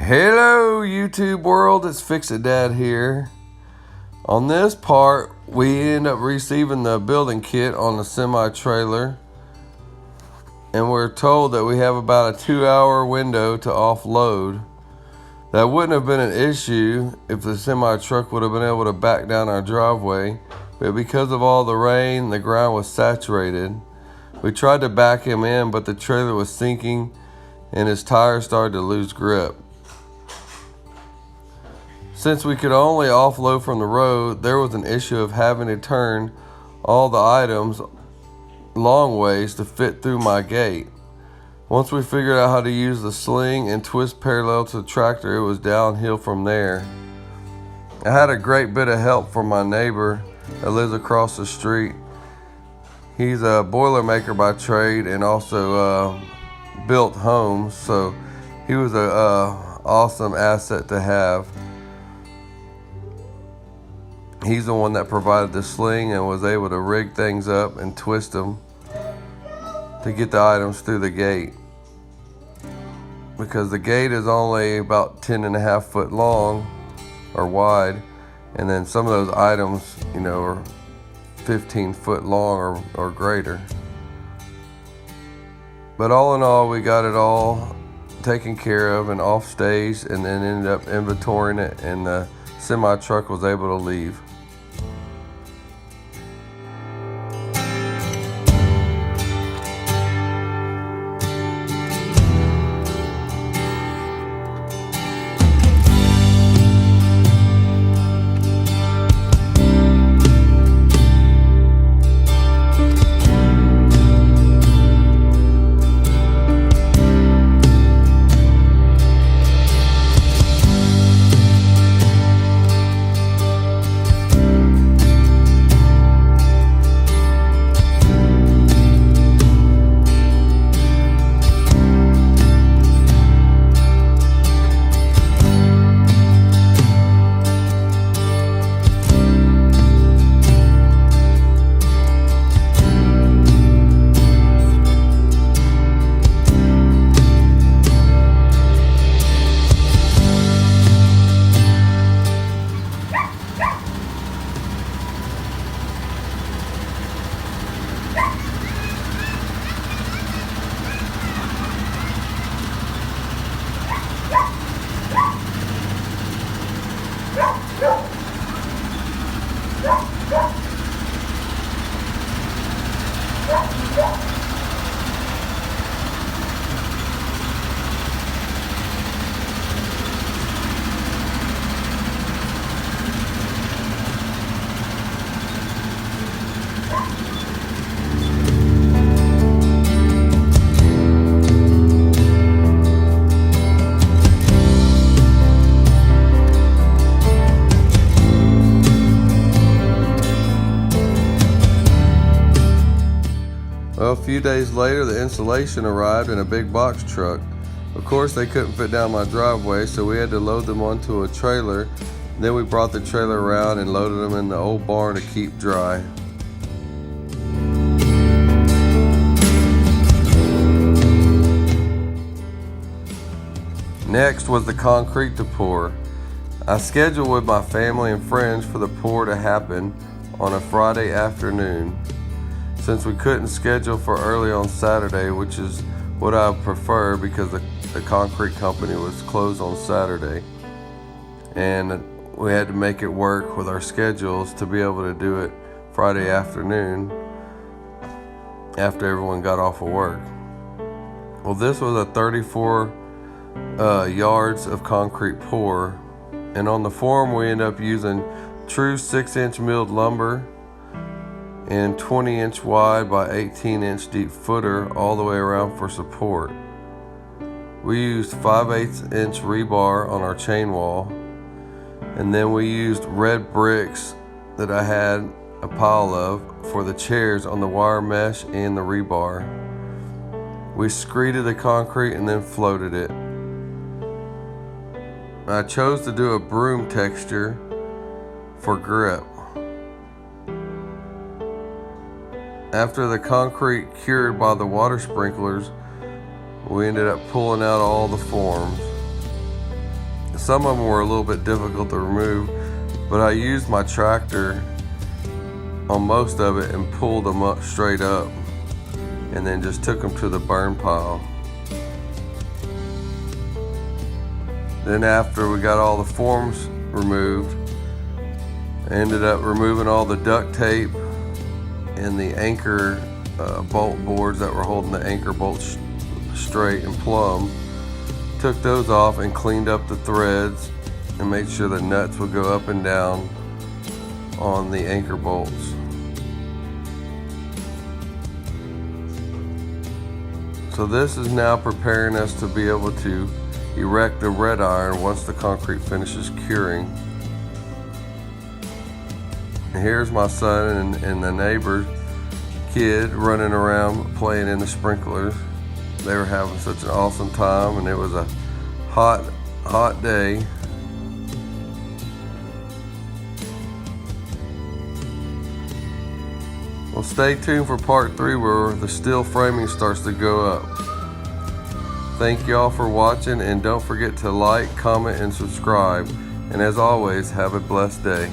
Hello YouTube world, it's Fix-It Dad here. On this part, we end up receiving the building kit on the semi-trailer, and we're told that we have about a 2-hour window to offload. That wouldn't have been an issue if the semi-truck would have been able to back down our driveway, but because of all the rain, the ground was saturated. We tried to back him in, but the trailer was sinking and his tires started to lose grip. Since we could only offload from the road, there was an issue of having to turn all the items long ways to fit through my gate. Once we figured out how to use the sling and twist parallel to the tractor, it was downhill from there. I had a great bit of help from my neighbor that lives across the street. He's a boilermaker by trade and also built homes, so he was a awesome asset to have. He's the one that provided the sling and was able to rig things up and twist them to get the items through the gate. Because the gate is only about 10.5 foot long or wide, and then some of those items, are 15 foot long or greater. But all in all, we got it all taken care of and off stage, and then ended up inventorying it, and the semi truck was able to leave. Well, a few days later, the insulation arrived in a big box truck. Of course, they couldn't fit down my driveway, so we had to load them onto a trailer. Then we brought the trailer around and loaded them in the old barn to keep dry. Next was the concrete to pour. I scheduled with my family and friends for the pour to happen on a Friday afternoon, since we couldn't schedule for early on Saturday, which is what I prefer because the concrete company was closed on Saturday. And we had to make it work with our schedules to be able to do it Friday afternoon after everyone got off of work. Well, this was a 34 yards of concrete pour, and on the form we ended up using true 6-inch milled lumber and 20-inch wide by 18-inch deep footer all the way around for support. We used 5/8-inch rebar on our chain wall, and then we used red bricks that I had a pile of for the chairs on the wire mesh and the rebar. We screeded the concrete and then floated it. I chose to do a broom texture for grip. After the concrete cured by the water sprinklers, we ended up pulling out all the forms. some of them were a little bit difficult to remove, but I used my tractor on most of it and pulled them up straight up, and then just took them to the burn pile. Then after we got all the forms removed, I ended up removing all the duct tape and the anchor bolt boards that were holding the anchor bolts straight and plumb. Took those off and cleaned up the threads and made sure the nuts would go up and down on the anchor bolts. So this is now preparing us to be able to erect the red iron once the concrete finishes curing. And here's my son and the neighbor kid running around playing in the sprinklers. They were having such an awesome time, and it was a hot day. Well, stay tuned for part 3 where the steel framing starts to go up. Thank y'all for watching, and don't forget to like, comment, and subscribe. And as always, have a blessed day.